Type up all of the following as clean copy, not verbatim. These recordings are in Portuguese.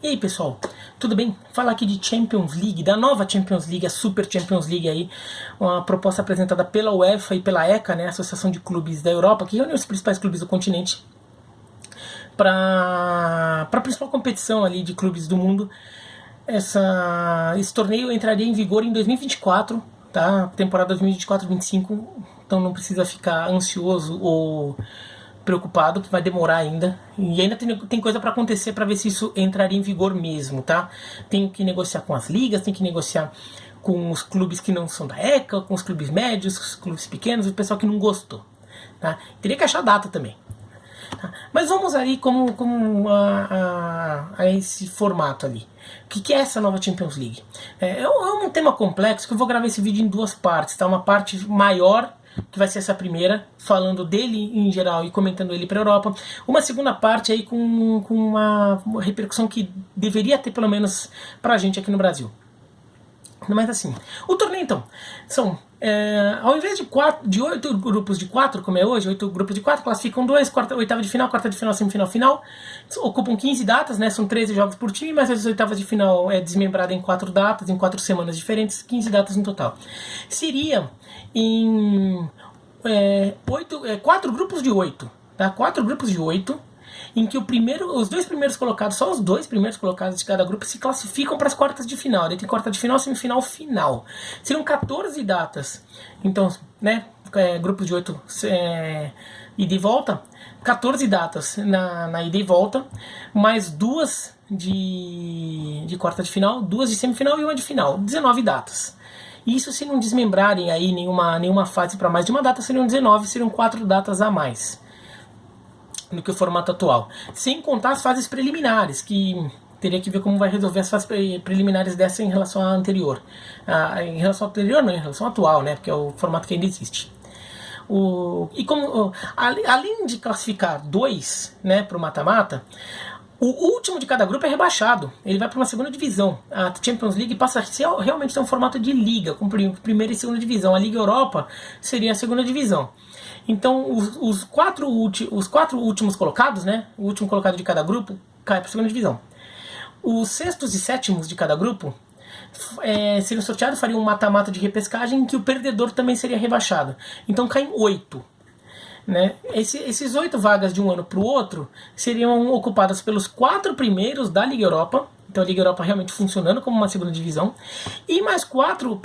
E aí pessoal, tudo bem? Falar aqui de Champions League, da nova Champions League, a Super Champions League aí, uma proposta apresentada pela UEFA e pela ECA, né, Associação de Clubes da Europa, que reúne os principais clubes do continente para a principal competição ali de clubes do mundo. Esse torneio entraria em vigor em 2024, tá? Temporada 2024-25, então não precisa ficar ansioso ou preocupado, que vai demorar ainda. E ainda tem coisa para acontecer para ver se isso entraria em vigor mesmo, tá? Tem que negociar com as ligas, tem que negociar com os clubes que não são da ECA, com os clubes médios, os clubes pequenos, o pessoal que não gostou, tá? Teria que achar data também. Tá? Mas vamos aí a esse formato ali. O que é essa nova Champions League? É um tema complexo que eu vou gravar esse vídeo em duas partes, tá? Uma parte maior, que vai ser essa primeira, falando dele em geral e comentando ele para a Europa. Uma segunda parte aí com uma repercussão que deveria ter pelo menos pra gente aqui no Brasil. Mas assim, o torneio então, são, ao invés de 8 grupos de 4, como é hoje, 8 grupos de 4, classificam 2, oitava de final, quarta de final, semifinal, final, ocupam 15 datas, né, são 13 jogos por time, mas as oitavas de final é desmembrada em 4 datas, em 4 semanas diferentes, 15 datas no total. Seria em 4 grupos de 8, tá? 4 grupos de 8, em que os dois primeiros colocados, só os dois primeiros colocados de cada grupo se classificam para as quartas de final. Daí tem quarta de final, semifinal, final. Seriam 14 datas. Então, né, grupos de 8 ida e volta, 14 datas na ida e volta, mais 2 de quarta de final, 2 de semifinal e 1 de final. 19 datas. Isso se não desmembrarem aí nenhuma fase para mais de uma data, seriam 19, seriam 4 datas a mais do que o formato atual. Sem contar as fases preliminares, que teria que ver como vai resolver as fases preliminares dessa em relação à anterior. Em relação à anterior não, em relação à atual, né, porque é o formato que ainda existe. Além de classificar 2, né, para o mata-mata, o último de cada grupo é rebaixado. Ele vai para uma segunda divisão. A Champions League passa a ser realmente um formato de liga, com primeira e segunda divisão. A Liga Europa seria a segunda divisão. Então, os quatro últimos colocados, né? O último colocado de cada grupo cai para a segunda divisão. Os sextos e sétimos de cada grupo seriam sorteados, fariam um mata-mata de repescagem em que o perdedor também seria rebaixado. Então, caem 8. Né? Esses 8 vagas de um ano para o outro seriam ocupadas pelos 4 primeiros da Liga Europa. Então a Liga Europa realmente funcionando como uma segunda divisão. E mais 4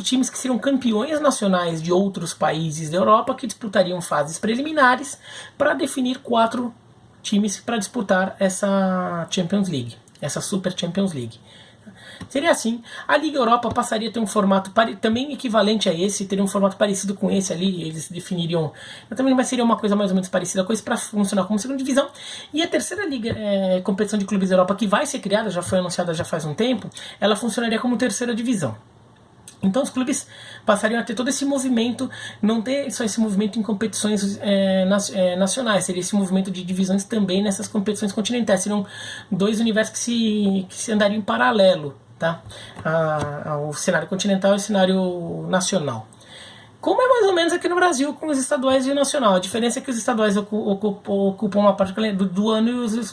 times que seriam campeões nacionais de outros países da Europa, que disputariam fases preliminares para definir 4 times para disputar essa Champions League, essa Super Champions League. Seria assim, a Liga Europa passaria a ter um formato também equivalente a esse, teria um formato parecido com esse ali, eles definiriam, também seria uma coisa mais ou menos parecida com isso para funcionar como segunda divisão. E a terceira liga, competição de clubes da Europa, que vai ser criada, já foi anunciada já faz um tempo, ela funcionaria como terceira divisão. Então os clubes passariam a ter todo esse movimento, não ter só esse movimento em competições nacionais, seria esse movimento de divisões também nessas competições continentais. Seriam 2 universos que se andariam em paralelo, tá? O cenário continental e o cenário nacional. Como é mais ou menos aqui no Brasil com os estaduais e o nacional. A diferença é que os estaduais ocupam uma parte do ano e os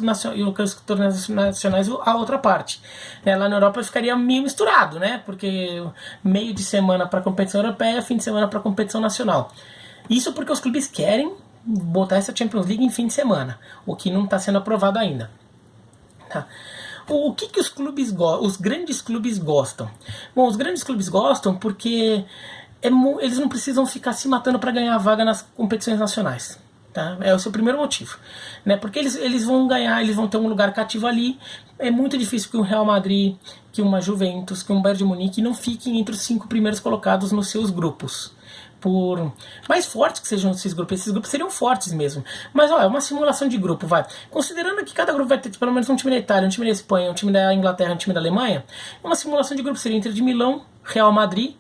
torneios nacionais a outra parte. Lá na Europa ficaria meio misturado, né? Porque meio de semana para a competição europeia, fim de semana para a competição nacional. Isso porque os clubes querem botar essa Champions League em fim de semana, o que não está sendo aprovado ainda. Tá? O que os grandes clubes gostam? Bom, os grandes clubes gostam porque eles não precisam ficar se matando para ganhar a vaga nas competições nacionais. Tá? É o seu primeiro motivo. Né? Porque eles vão ganhar, eles vão ter um lugar cativo ali. É muito difícil que um Real Madrid, que uma Juventus, que um Bayern de Munique não fiquem entre os 5 primeiros colocados nos seus grupos. Por mais fortes que sejam esses grupos seriam fortes mesmo. Mas é uma simulação de grupo, vai. Considerando que cada grupo vai ter pelo menos um time da Itália, um time da Espanha, um time da Inglaterra, um time da Alemanha, uma simulação de grupo seria Inter de Milão, Real Madrid,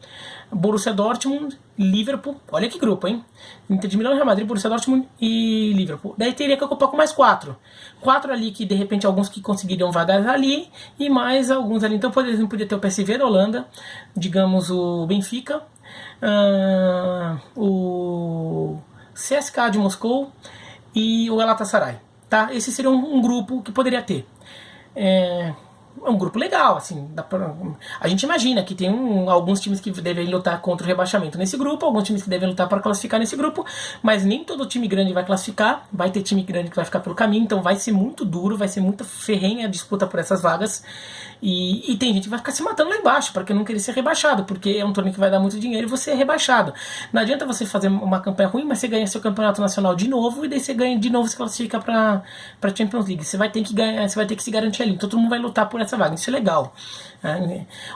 Borussia Dortmund, Liverpool. Olha que grupo, hein? Inter de Milão, Real Madrid, Borussia Dortmund e Liverpool. Daí teria que ocupar com mais 4. 4 ali que, de repente, alguns que conseguiriam vagas ali e mais alguns ali. Então, por exemplo, podia ter o PSV da Holanda, digamos o Benfica, o CSKA de Moscou e o Galatasaray. Tá? Esse seria um grupo que poderia ter. é um grupo legal, assim, a gente imagina que tem alguns times que devem lutar contra o rebaixamento nesse grupo, alguns times que devem lutar para classificar nesse grupo, mas nem todo time grande vai classificar, vai ter time grande que vai ficar pelo caminho, então vai ser muito duro, vai ser muito ferrenha a disputa por essas vagas, e tem gente que vai ficar se matando lá embaixo, para que não querer ser rebaixado, porque é um torneio que vai dar muito dinheiro e você é rebaixado. Não adianta você fazer uma campanha ruim, mas você ganha seu campeonato nacional de novo, e daí você ganha de novo, se classifica para Champions League. Você vai ter que ganhar, você vai ter que se garantir ali, então todo mundo vai lutar por essa vaga, isso é legal.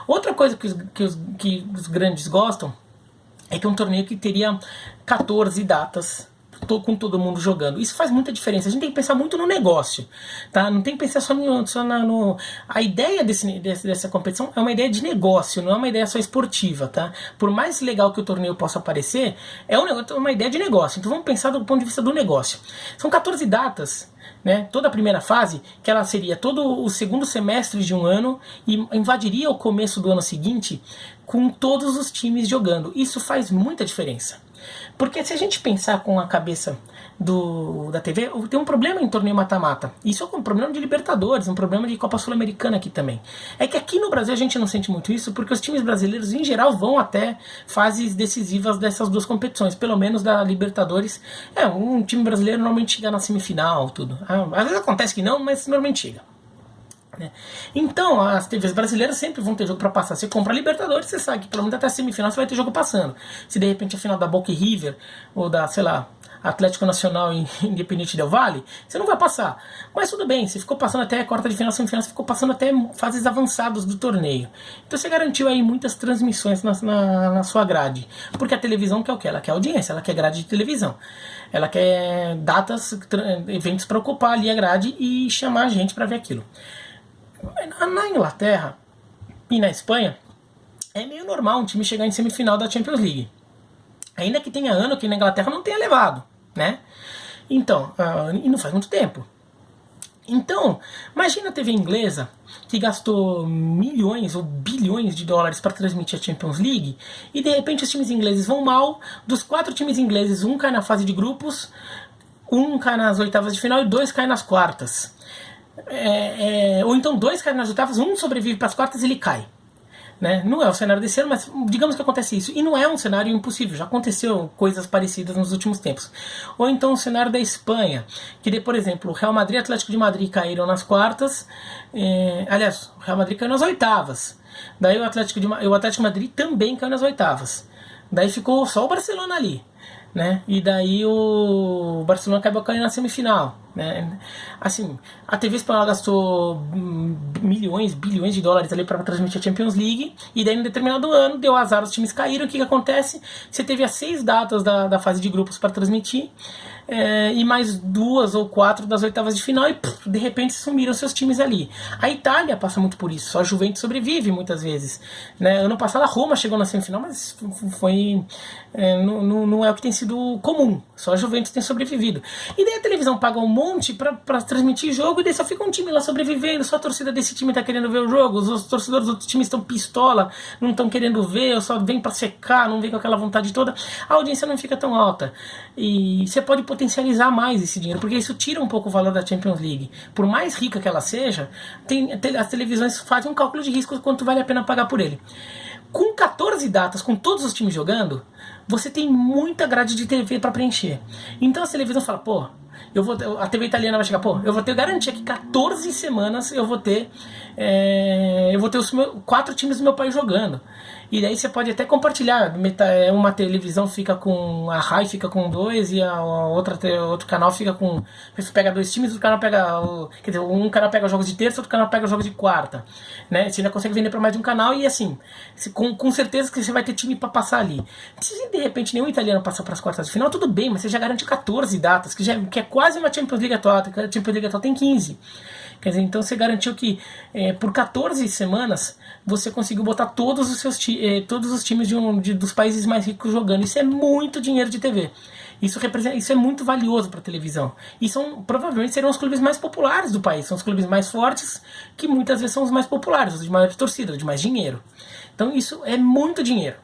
Outra coisa que os grandes gostam é que é um torneio que teria 14 datas com todo mundo jogando. Isso faz muita diferença. A gente tem que pensar muito no negócio, tá? Não tem que pensar só no... A ideia dessa competição é uma ideia de negócio, não é uma ideia só esportiva, tá? Por mais legal que o torneio possa parecer, é uma ideia de negócio. Então vamos pensar do ponto de vista do negócio. São 14 datas, né? Toda a primeira fase, que ela seria todo o segundo semestre de um ano e invadiria o começo do ano seguinte com todos os times jogando. Isso faz muita diferença. Porque se a gente pensar com a cabeça da TV, tem um problema em torneio mata-mata. Isso é um problema de Libertadores, um problema de Copa Sul-Americana aqui também. É que aqui no Brasil a gente não sente muito isso, porque os times brasileiros em geral vão até fases decisivas dessas duas competições, pelo menos da Libertadores. Um time brasileiro normalmente chega na semifinal, tudo. Às vezes acontece que não, mas normalmente chega. Então, as TVs brasileiras sempre vão ter jogo para passar. Você compra a Libertadores, você sabe que pelo menos até a semifinal você vai ter jogo passando. Se de repente a final da Boca e River, ou da, sei lá, Atlético Nacional e Independente Del Valle, você não vai passar. Mas tudo bem, você ficou passando até a quarta de final, semifinal, você ficou passando até fases avançadas do torneio. Então você garantiu aí muitas transmissões na sua grade. Porque a televisão quer o quê? Ela quer audiência, ela quer grade de televisão. Ela quer datas, eventos para ocupar ali a grade e chamar a gente para ver aquilo. Na Inglaterra e na Espanha é meio normal um time chegar em semifinal da Champions League, ainda que tenha ano que na Inglaterra não tenha levado, né? Então, e não faz muito tempo. Então, imagina a TV inglesa que gastou milhões ou bilhões de dólares para transmitir a Champions League e de repente os times ingleses vão mal. Dos 4 times ingleses, um cai na fase de grupos, um cai nas oitavas de final e 2 caem nas quartas. Ou então 2 caem nas oitavas, um sobrevive para as quartas e ele cai, né? Não é o cenário desse ano, mas digamos que acontece isso. E não é um cenário impossível, já aconteceu coisas parecidas nos últimos tempos. Ou então o cenário da Espanha, que por exemplo, o Real Madrid e o Atlético de Madrid caíram nas quartas, aliás, o Real Madrid caiu nas oitavas, daí o Atlético de Madrid também caiu nas oitavas, daí ficou só o Barcelona ali, né? E daí o Barcelona acabou caindo na semifinal, né? Assim, a TV espanhola gastou milhões, bilhões de dólares ali para transmitir a Champions League, e daí em determinado ano deu azar, os times caíram. O que acontece? Você teve as 6 datas da fase de grupos para transmitir, e mais 2 ou 4 das oitavas de final, e de repente sumiram seus times ali. A Itália passa muito por isso, só a Juventus sobrevive muitas vezes, né? Ano passado a Roma chegou na semifinal, mas foi não é o que tem sido comum, só a Juventus tem sobrevivido. E daí a televisão paga um monte pra transmitir jogo, e daí só fica um time lá sobrevivendo, só a torcida desse time tá querendo ver o jogo, os torcedores dos outros times estão pistola, não estão querendo ver, só vem pra secar, não vem com aquela vontade toda, a audiência não fica tão alta. E você pode potencializar mais esse dinheiro, porque isso tira um pouco o valor da Champions League. Por mais rica que ela seja, as televisões fazem um cálculo de risco quanto vale a pena pagar por ele. Com 14 datas, com todos os times jogando, você tem muita grade de TV para preencher. Então a televisão fala, pô, a TV italiana vai chegar, pô, eu vou ter garantia que 14 semanas eu vou ter os 4 times do meu país jogando. E daí você pode até compartilhar, uma televisão fica com a Rai, fica com 2, e outro canal fica com, você pega 2 times, outro canal pega, quer dizer, um canal pega jogos de terça, outro canal pega jogos de quarta, né? Você ainda consegue vender para mais de um canal, e assim, com certeza que você vai ter time para passar ali. Se de repente nenhum italiano passar para as quartas de final, tudo bem, mas você já garante 14 datas, que é quase uma Champions League atual. A Champions League atual tem 15. Quer dizer, então você garantiu que por 14 semanas você conseguiu botar todos os times dos países mais ricos jogando. Isso é muito dinheiro de TV. Isso é muito valioso para a televisão. E provavelmente serão os clubes mais populares do país. São os clubes mais fortes, que muitas vezes são os mais populares, os de maior torcida, os de mais dinheiro. Então isso é muito dinheiro.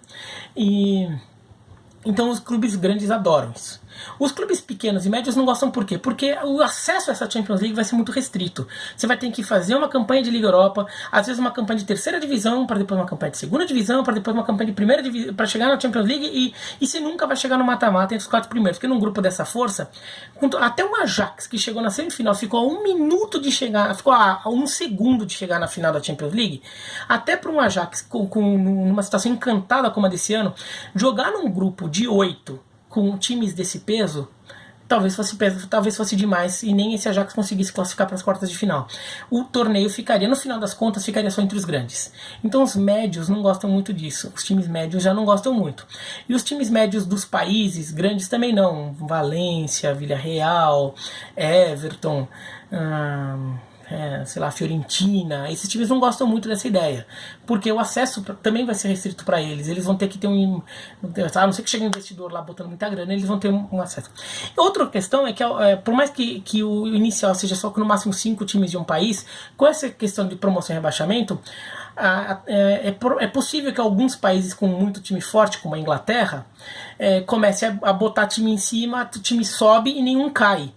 Então os clubes grandes adoram isso. Os clubes pequenos e médios não gostam por quê? Porque o acesso a essa Champions League vai ser muito restrito. Você vai ter que fazer uma campanha de Liga Europa, às vezes uma campanha de terceira divisão, para depois uma campanha de segunda divisão, para depois uma campanha de primeira divisão, para chegar na Champions League, e você nunca vai chegar no mata-mata entre os 4 primeiros, porque num grupo dessa força, até o Ajax, que chegou na semifinal, ficou a 1 minuto de chegar, ficou a 1 segundo de chegar na final da Champions League, até para um Ajax numa situação encantada como a desse ano, jogar num grupo de 8 com times desse peso, talvez fosse demais, e nem esse Ajax conseguisse classificar para as quartas de final. O torneio ficaria, no final das contas, ficaria só entre os grandes. Então os médios não gostam muito disso. Os times médios já não gostam muito. E os times médios dos países grandes também não. Valência, Villarreal, Everton, sei lá, Fiorentina, esses times não gostam muito dessa ideia, porque o acesso também vai ser restrito para eles. Eles vão ter que ter a não ser que chegue um investidor lá botando muita grana, eles vão ter um acesso. Outra questão é que, por mais que o inicial seja só com no máximo 5 times de um país, com essa questão de promoção e rebaixamento, é possível que alguns países com muito time forte, como a Inglaterra, comece a botar time em cima, o time sobe e nenhum cai.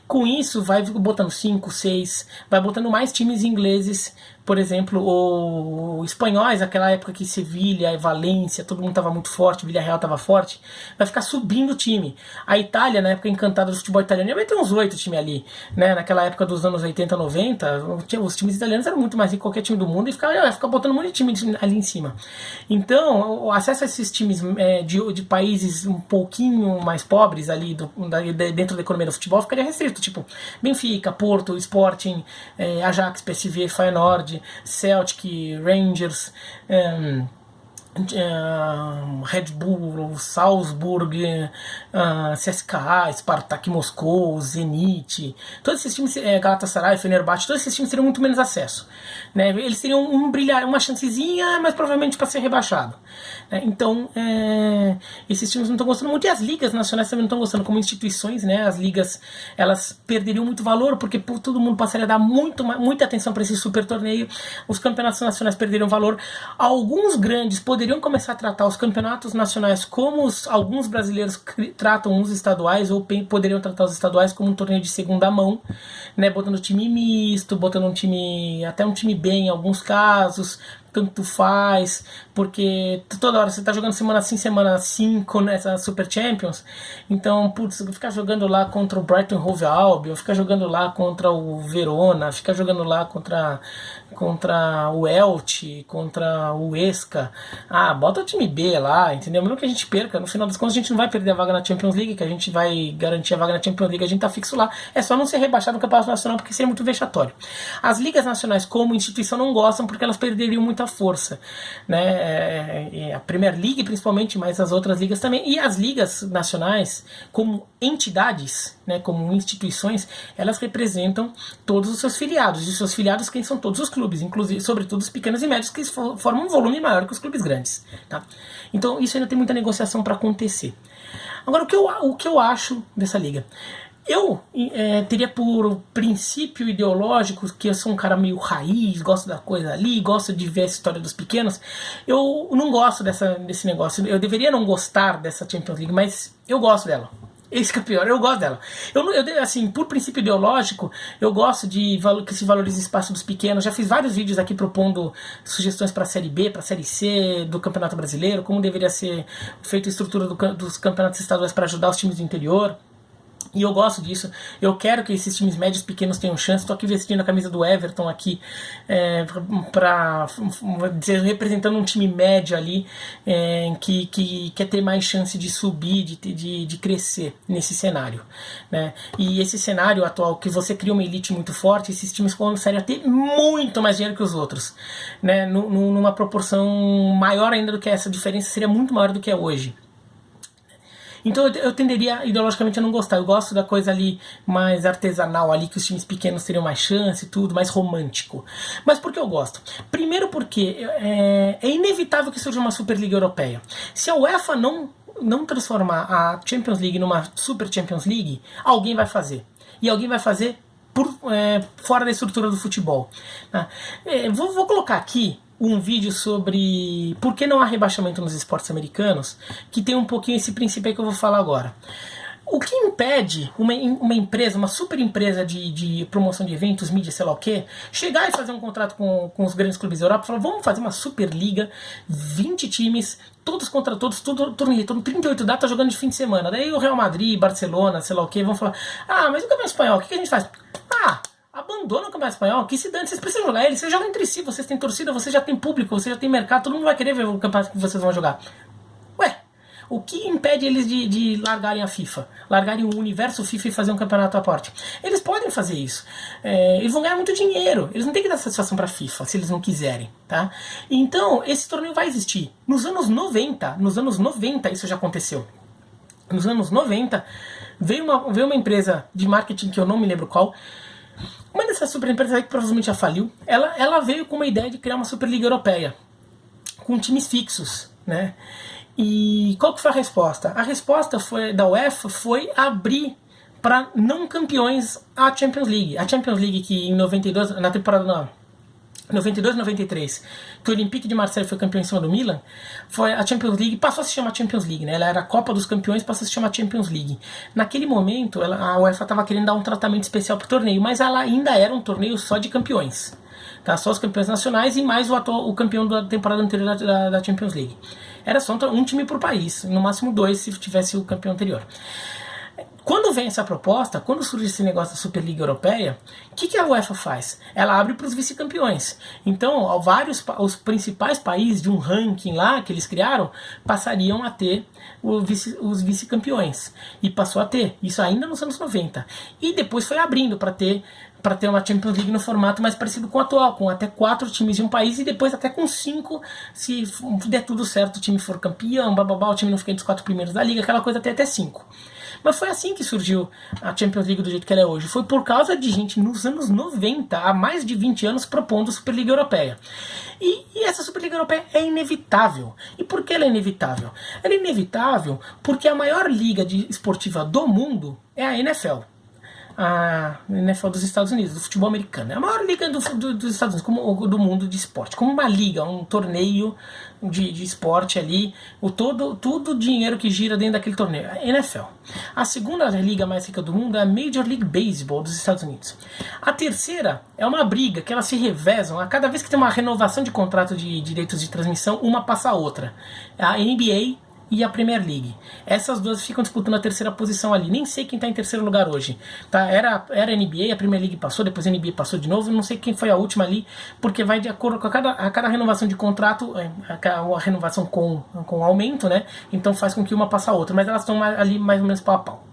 Com isso, vai botando 5, 6, vai botando mais times ingleses, por exemplo, ou espanhóis, aquela época que Sevilha, Valência, todo mundo estava muito forte, Villarreal estava forte, vai ficar subindo o time. A Itália, na época encantada do futebol italiano, ia ter uns 8 times ali, né? Naquela época dos anos 80, 90, os times italianos eram muito mais que qualquer time do mundo, e ia ficar botando um monte de time ali em cima. Então, o acesso a esses times de países um pouquinho mais pobres ali, dentro da economia do futebol, ficaria restrito, tipo Benfica, Porto, Sporting, Ajax, PSV, Feyenoord, Celtic, Rangers, Red Bull, Salzburg, CSKA, Spartak Moscou, Zenit, todos esses times, Galatasaray, Fenerbahçe, todos esses times teriam muito menos acesso, né? Eles teriam uma chancezinha, mas provavelmente para ser rebaixado, né? Então esses times não estão gostando muito, e as ligas nacionais também não estão gostando como instituições, né? As ligas, elas perderiam muito valor, porque todo mundo passaria a dar muita atenção para esse super torneio, os campeonatos nacionais perderiam valor, alguns grandes poderiam começar a tratar os campeonatos nacionais como alguns brasileiros tratam os estaduais, ou poderiam tratar os estaduais como um torneio de segunda mão, né, botando time misto, botando até um time B em alguns casos, tanto faz, porque toda hora você tá jogando semana sim, semana 5 nessa Super Champions, então, putz, ficar jogando lá contra o Brighton Hove Albion, ficar jogando lá contra o Verona, ficar jogando lá contra o Elche, contra o Huesca, bota o time B lá, entendeu? Mesmo que a gente perca, no final das contas a gente não vai perder a vaga na Champions League, que a gente vai garantir a vaga na Champions League, a gente tá fixo lá, é só não ser rebaixado no Campeonato Nacional, porque seria muito vexatório. As ligas nacionais como instituição não gostam, porque elas perderiam muita força, né? A Premier League principalmente, mas as outras ligas também, e as ligas nacionais como entidades, né, como instituições, elas representam todos os seus filiados, e os seus filiados quem são todos os clubes, inclusive, sobretudo os pequenos e médios, que formam um volume maior que os clubes grandes, tá? Então isso ainda tem muita negociação para acontecer. Agora, o que eu acho dessa liga? Eu teria por princípio ideológico, que eu sou um cara meio raiz, gosto da coisa ali, gosto de ver a história dos pequenos, eu não gosto desse negócio. Eu deveria não gostar dessa Champions League, mas eu gosto dela. Esse que é pior, eu gosto dela. Eu, assim, por princípio ideológico, eu gosto que se valorize o espaço dos pequenos. Já fiz vários vídeos aqui propondo sugestões para a Série B, para a Série C do Campeonato Brasileiro, como deveria ser feita a estrutura dos campeonatos estaduais para ajudar os times do interior. E eu gosto disso, eu quero que esses times médios pequenos tenham chance. Estou aqui vestindo a camisa do Everton aqui, representando um time médio ali, que quer ter mais chance de subir, de crescer nesse cenário, né? E esse cenário atual, que você cria uma elite muito forte, esses times começariam a ter muito mais dinheiro que os outros, né? Numa proporção maior ainda do que essa, diferença seria muito maior do que é hoje. Então eu tenderia ideologicamente a não gostar. Eu gosto da coisa ali mais artesanal, ali que os times pequenos teriam mais chance e tudo, mais romântico. Mas por que eu gosto? Primeiro porque é inevitável que surja uma Superliga Europeia. Se a UEFA não transformar a Champions League numa Super Champions League, alguém vai fazer. E alguém vai fazer fora da estrutura do futebol, né? Vou colocar aqui um vídeo sobre por que não há rebaixamento nos esportes americanos, que tem um pouquinho esse princípio aí que eu vou falar agora. O que impede uma empresa, uma super empresa de promoção de eventos, mídia, sei lá o quê, chegar e fazer um contrato com os grandes clubes da Europa e falar, vamos fazer uma Superliga, 20 times, todos contra todos, tudo torneio, 38 datas jogando de fim de semana. Daí o Real Madrid, Barcelona, sei lá o quê, vão falar, mas o campeonato espanhol, o que a gente faz? Abandona o campeonato espanhol, que se dane, vocês precisam jogar ele, vocês jogam entre si, vocês têm torcida, vocês já têm público, vocês já têm mercado, todo mundo vai querer ver o campeonato que vocês vão jogar. Ué, o que impede eles de largarem a FIFA? Largarem o universo FIFA e fazer um campeonato à parte? Eles podem fazer isso. Eles vão ganhar muito dinheiro. Eles não têm que dar satisfação para a FIFA, se eles não quiserem. Tá? Então, esse torneio vai existir. Nos anos 90 isso já aconteceu. Nos anos 90, veio uma empresa de marketing, que eu não me lembro qual, uma dessas super empresas aí que provavelmente já faliu, ela veio com uma ideia de criar uma Superliga Europeia, com times fixos, né? E qual que foi a resposta? A resposta da UEFA foi abrir para não campeões a Champions League. A Champions League que em 92, na temporada 92-93, que o Olympique de Marseille foi campeão em cima do Milan, a Champions League passou a se chamar Champions League, né? Ela era a Copa dos Campeões, passou a se chamar Champions League. Naquele momento, a UEFA estava querendo dar um tratamento especial para o torneio, mas ela ainda era um torneio só de campeões. Tá? Só os campeões nacionais e mais o campeão da temporada anterior da Champions League. Era só um time por país, no máximo 2 se tivesse o campeão anterior. Quando vem essa proposta, quando surge esse negócio da Superliga Europeia, o que a UEFA faz? Ela abre para os vice-campeões. Então, os principais países de um ranking lá que eles criaram passariam a ter os vice-campeões. E passou a ter, isso ainda nos anos 90. E depois foi abrindo para ter uma Champions League no formato mais parecido com o atual, com até 4 times de um país e depois até com 5, se der tudo certo, o time for campeão, o time não fica entre os 4 primeiros da liga, aquela coisa até 5. Mas foi assim que surgiu a Champions League do jeito que ela é hoje. Foi por causa de gente nos anos 90, há mais de 20 anos, propondo a Superliga Europeia. E essa Superliga Europeia é inevitável. E por que ela é inevitável? Ela é inevitável porque a maior liga esportiva do mundo é a NFL. A NFL dos Estados Unidos, do futebol americano. É a maior liga dos Estados Unidos, como do mundo de esporte. Como uma liga, um torneio de esporte ali, todo o dinheiro que gira dentro daquele torneio. A NFL. A segunda liga mais rica do mundo é a Major League Baseball dos Estados Unidos. A terceira é uma briga que elas se revezam. A cada vez que tem uma renovação de contrato de direitos de transmissão, uma passa a outra. A NBA e a Premier League. Essas duas ficam disputando a terceira posição ali. Nem sei quem está em terceiro lugar hoje. Tá? Era a NBA, a Premier League passou, depois a NBA passou de novo. Não sei quem foi a última ali, porque vai de acordo com a cada renovação de contrato, a renovação com aumento, né? Então faz com que uma passe a outra. Mas elas estão ali mais ou menos pau a pau.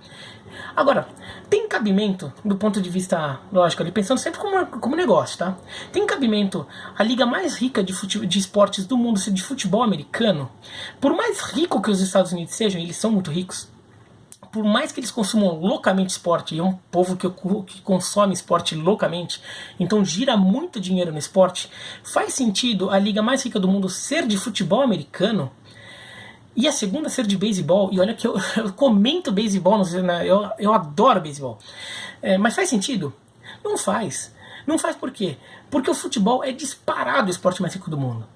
Agora, tem cabimento, do ponto de vista lógico, ali, pensando sempre como negócio, tá? Tem cabimento a liga mais rica de esportes do mundo ser de futebol americano? Por mais rico que os Estados Unidos sejam, eles são muito ricos, por mais que eles consumam loucamente esporte, e é um povo que consome esporte loucamente, então gira muito dinheiro no esporte, faz sentido a liga mais rica do mundo ser de futebol americano? E a segunda ser de beisebol, e olha que eu comento beisebol, eu adoro beisebol. Mas faz sentido? Não faz. Não faz por quê? Porque o futebol é disparado o esporte mais rico do mundo.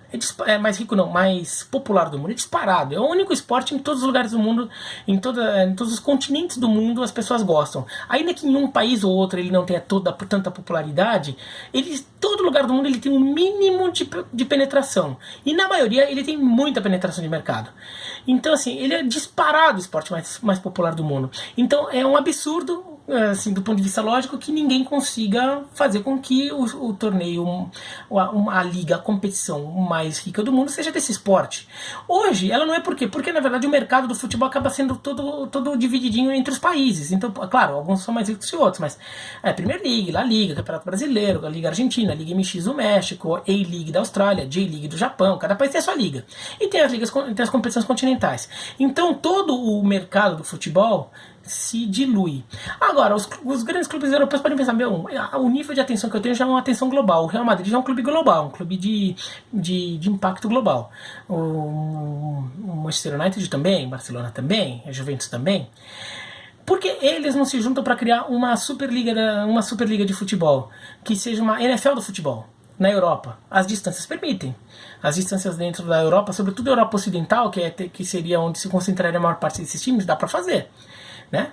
Mais rico não, mais popular do mundo. É disparado. É o único esporte em todos os lugares do mundo, em todos os continentes do mundo as pessoas gostam. Ainda que em um país ou outro ele não tenha tanta popularidade, todo lugar do mundo ele tem um mínimo de penetração. E na maioria ele tem muita penetração de mercado. Então assim, ele é disparado o esporte mais popular do mundo. Então é um absurdo, assim, do ponto de vista lógico, que ninguém consiga fazer com que o torneio, a liga, a competição mais rica do mundo seja desse esporte. Hoje, ela não é por quê? Porque, na verdade, o mercado do futebol acaba sendo todo divididinho entre os países. Então, claro, alguns são mais ricos que outros, mas a Premier League, La Liga, Campeonato Brasileiro, a Liga Argentina, a Liga MX do México, a A-League da Austrália, a J-League do Japão, cada país tem a sua liga. E tem as competições continentais. Então, todo o mercado do futebol se dilui. Agora, os grandes clubes europeus podem pensar, o nível de atenção que eu tenho já é uma atenção global. O Real Madrid já é um clube global, um clube de impacto global. O Manchester United também, Barcelona também, a Juventus também. Por que eles não se juntam para criar uma superliga de futebol, que seja uma NFL do futebol? Na Europa, as distâncias permitem. As distâncias dentro da Europa, sobretudo a Europa Ocidental, que seria onde se concentraria a maior parte desses times, dá para fazer. né?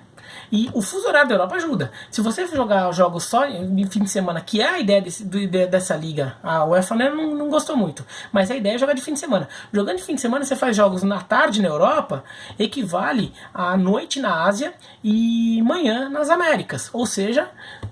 E o fuso horário da Europa ajuda. Se você jogar jogos só de fim de semana, que é a ideia dessa liga, a UEFA não gostou muito, mas a ideia é jogar de fim de semana. Jogando de fim de semana, você faz jogos na tarde na Europa, equivale à noite na Ásia e manhã nas Américas. Ou seja,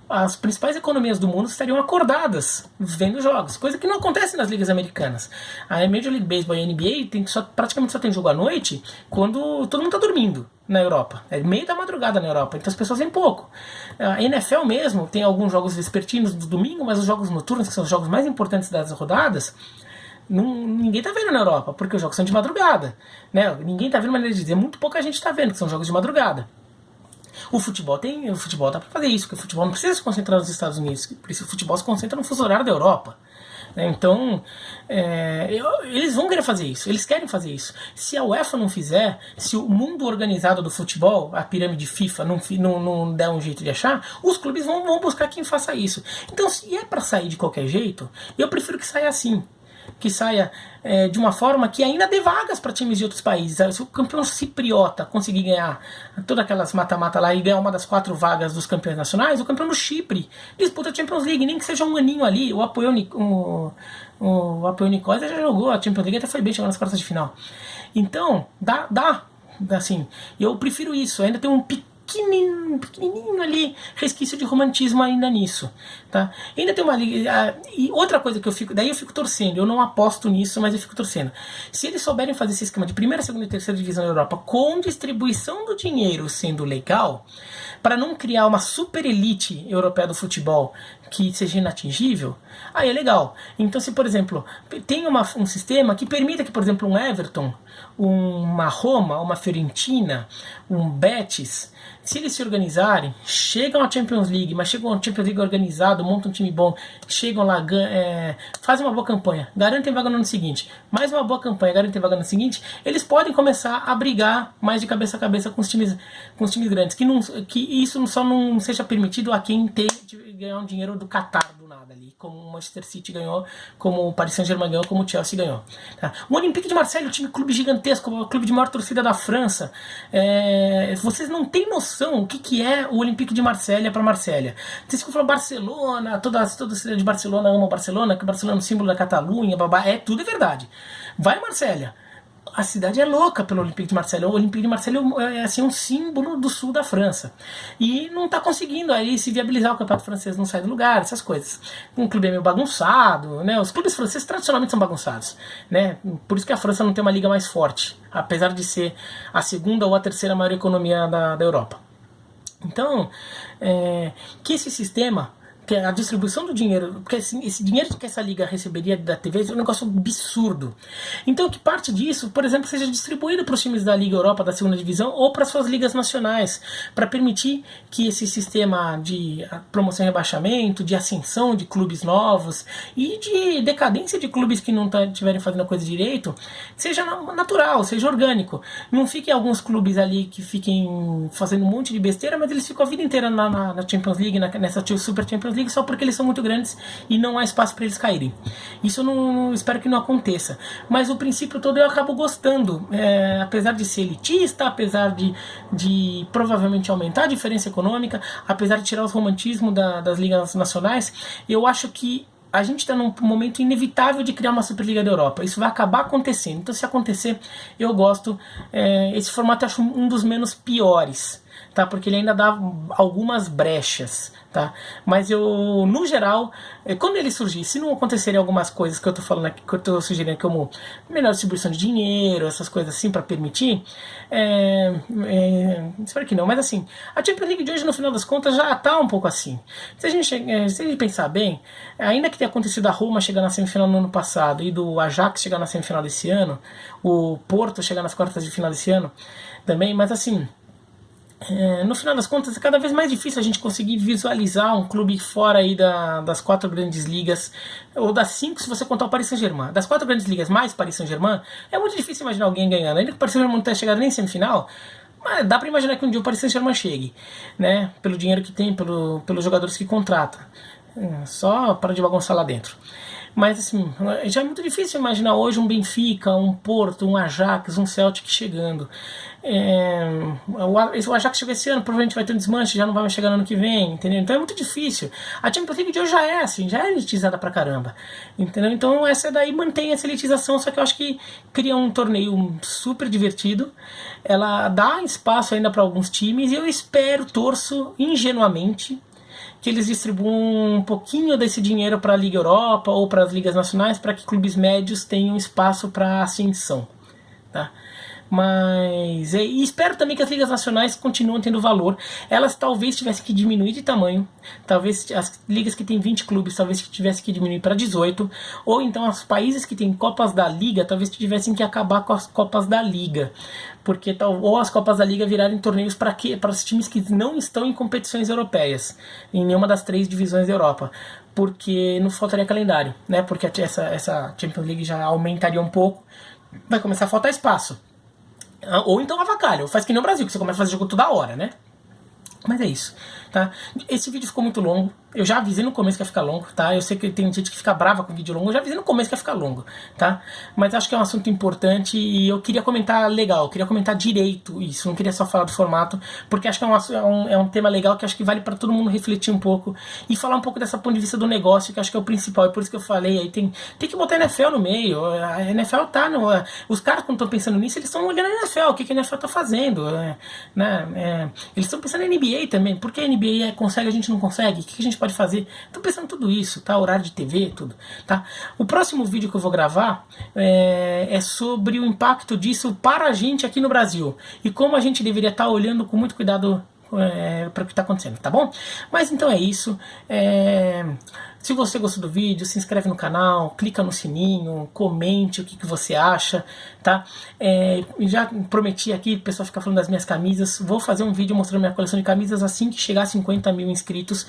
as principais economias do mundo estariam acordadas vendo jogos, coisa que não acontece nas ligas americanas. A Major League Baseball e a NBA praticamente só tem jogo à noite quando todo mundo está dormindo na Europa. É meio da madrugada na Europa, então as pessoas vêm pouco. A NFL mesmo tem alguns jogos vespertinos do domingo, mas os jogos noturnos, que são os jogos mais importantes das rodadas, ninguém tá vendo na Europa, porque os jogos são de madrugada, né? Ninguém tá vendo, maneira de dizer, muito pouca gente tá vendo, que são jogos de madrugada. O futebol dá pra fazer isso, porque o futebol não precisa se concentrar nos Estados Unidos, por isso o futebol se concentra no fuso horário da Europa. Então, eles vão querer fazer isso, eles querem fazer isso. Se a UEFA não fizer, se o mundo organizado do futebol, a pirâmide FIFA, não der um jeito de achar, os clubes vão buscar quem faça isso. Então, se é para sair de qualquer jeito, eu prefiro que saia assim. Que saia de uma forma que ainda dê vagas para times de outros países. Se o campeão cipriota conseguir ganhar todas aquelas mata-mata lá e ganhar uma das 4 vagas dos campeões nacionais, o campeão do Chipre disputa a Champions League, nem que seja um aninho ali. O Apoel Nicosia já jogou a Champions League, até foi bem, chegando nas quartas de final. Então, dá assim, eu prefiro isso. Ainda tem um pequenininho ali, resquício de romantismo ainda nisso, tá? Ainda tem uma liga, e outra coisa que eu fico torcendo, eu não aposto nisso, mas eu fico torcendo. Se eles souberem fazer esse esquema de primeira, segunda e terceira divisão na Europa com distribuição do dinheiro sendo legal, para não criar uma super elite europeia do futebol que seja inatingível, aí é legal. Então, se por exemplo tem um sistema que permita que, por exemplo, um Everton, uma Roma, uma Fiorentina, um Betis, se eles se organizarem, chegam à Champions League, mas chegam à Champions League organizado, montam um time bom, chegam lá, fazem uma boa campanha, garantem vaga no ano seguinte, mais uma boa campanha, garantem vaga no ano seguinte, eles podem começar a brigar mais de cabeça a cabeça com os times grandes, que isso só não seja permitido a quem tem de ganhar um dinheiro do Qatar do nada ali, como o Manchester City ganhou, como o Paris Saint-Germain ganhou, como o Chelsea ganhou. Tá? O Olympique de Marseille, o clube gigantesco, o clube de maior torcida da França, vocês não têm noção o que é o Olympique de Marselha para Marselha. Vocês ficam falando Barcelona, toda a cidade de Barcelona ama Barcelona, que o Barcelona é um símbolo da Catalunha, tudo é verdade. Vai a Marselha. A cidade é louca pelo Olympique de Marselha. O Olympique de Marselha é assim, um símbolo do sul da França. E não está conseguindo aí se viabilizar, o campeonato francês não sai do lugar, essas coisas. Um clube é meio bagunçado, né? Os clubes franceses tradicionalmente são bagunçados, né? Por isso que a França não tem uma liga mais forte, apesar de ser a segunda ou a terceira maior economia da Europa. Então, que esse sistema, que a distribuição do dinheiro, porque esse dinheiro que essa liga receberia da TV é um negócio absurdo. Então que parte disso, por exemplo, seja distribuído para os times da Liga Europa, da segunda divisão, ou para suas ligas nacionais, para permitir que esse sistema de promoção e rebaixamento, de ascensão de clubes novos e de decadência de clubes que não estiverem fazendo a coisa direito, seja natural, seja orgânico. Não fiquem alguns clubes ali que fiquem fazendo um monte de besteira, mas eles ficam a vida inteira na Champions League, nessa Super Champions League, só porque eles são muito grandes e não há espaço para eles caírem. Isso eu não espero que não aconteça. Mas o princípio todo eu acabo gostando. Apesar de ser elitista, apesar de provavelmente aumentar a diferença econômica, apesar de tirar os romantismos das ligas nacionais, eu acho que a gente está num momento inevitável de criar uma Superliga da Europa. Isso vai acabar acontecendo. Então, se acontecer, eu gosto. Esse formato eu acho um dos menos piores, tá? Porque ele ainda dá algumas brechas, tá? Mas eu, no geral, quando ele surgir, se não acontecerem algumas coisas que eu tô falando aqui, que eu tô sugerindo, como melhor distribuição de dinheiro, essas coisas assim, para permitir, espero que não, mas assim, a Champions League de hoje, no final das contas, já tá um pouco assim. Se a gente pensar bem, ainda que tenha acontecido a Roma chegar na semifinal no ano passado e do Ajax chegar na semifinal desse ano, o Porto chegar nas quartas de final desse ano também, mas assim, no final das contas é cada vez mais difícil a gente conseguir visualizar um clube fora aí das 4 grandes ligas, ou das 5 se você contar o Paris Saint-Germain. Das 4 grandes ligas mais Paris Saint-Germain, é muito difícil imaginar alguém ganhando. Ainda que o Paris Saint-Germain não tenha chegado nem em semifinal, mas dá pra imaginar que um dia o Paris Saint-Germain chegue, né? Pelo dinheiro que tem, pelos jogadores que contrata. Só para de bagunçar lá dentro. Mas assim, já é muito difícil imaginar hoje um Benfica, um Porto, um Ajax, um Celtic chegando. O Ajax chegou esse ano, provavelmente vai ter um desmanche, já não vai mais chegar no ano que vem, entendeu? Então é muito difícil. A Champions League de hoje já é assim, já é elitizada pra caramba, entendeu? Então essa daí mantém essa elitização, só que eu acho que cria um torneio super divertido. Ela dá espaço ainda para alguns times e eu espero, torço ingenuamente que eles distribuam um pouquinho desse dinheiro para a Liga Europa ou para as ligas nacionais, para que clubes médios tenham espaço para ascensão, tá? Mas e espero também que as ligas nacionais continuem tendo valor. Elas talvez tivessem que diminuir de tamanho. Talvez as ligas que têm 20 clubes talvez tivessem que diminuir para 18. Ou então os países que têm Copas da Liga talvez tivessem que acabar com as Copas da Liga. Porque ou as Copas da Liga virarem torneios para os times que não estão em competições europeias, em nenhuma das 3 divisões da Europa. Porque não faltaria calendário, né? Porque essa Champions League já aumentaria um pouco. Vai começar a faltar espaço. Ou então avacalha, ou faz que nem o Brasil, que você começa a fazer jogo toda hora, né? Mas é isso, tá? Esse vídeo ficou muito longo. Eu já avisei no começo que ia ficar longo, tá? Eu sei que tem gente que fica brava com vídeo longo. Eu já avisei no começo que ia ficar longo, tá? Mas acho que é um assunto importante e eu queria comentar legal. Eu queria comentar direito isso. Não queria só falar do formato, porque acho que é um tema legal que acho que vale para todo mundo refletir um pouco e falar um pouco dessa ponto de vista do negócio, que acho que é o principal. E por isso que eu falei, aí tem que botar a NFL no meio. A NFL tá no... Os caras, quando estão pensando nisso, eles estão olhando a NFL. O que a NFL tá fazendo? Né? Eles estão pensando em NBA também. Por que a NBA consegue, a gente não consegue? O que a gente pode fazer? Tô pensando em tudo isso, tá? Horário de TV, tudo, tá? O próximo vídeo que eu vou gravar é sobre o impacto disso para a gente aqui no Brasil e como a gente deveria estar olhando com muito cuidado para o que está acontecendo, tá bom? Mas então é isso. Se você gostou do vídeo, se inscreve no canal, clica no sininho, comente o que você acha, tá? Já prometi aqui, o pessoal fica falando das minhas camisas, vou fazer um vídeo mostrando minha coleção de camisas assim que chegar a 50 mil inscritos.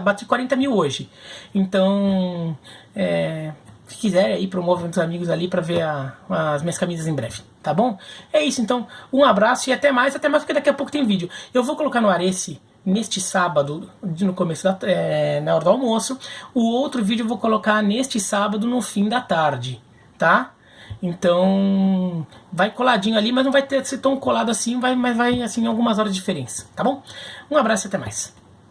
Bati 40 mil hoje, então se quiser aí promove os amigos ali para ver as minhas camisas em breve, tá bom? É isso, então um abraço e até mais porque daqui a pouco tem vídeo. Eu vou colocar no ar neste sábado, no começo na hora do almoço. O outro vídeo eu vou colocar neste sábado no fim da tarde, tá? Então vai coladinho ali, mas não vai ser tão colado assim, mas vai assim algumas horas de diferença, tá bom? Um abraço e até mais.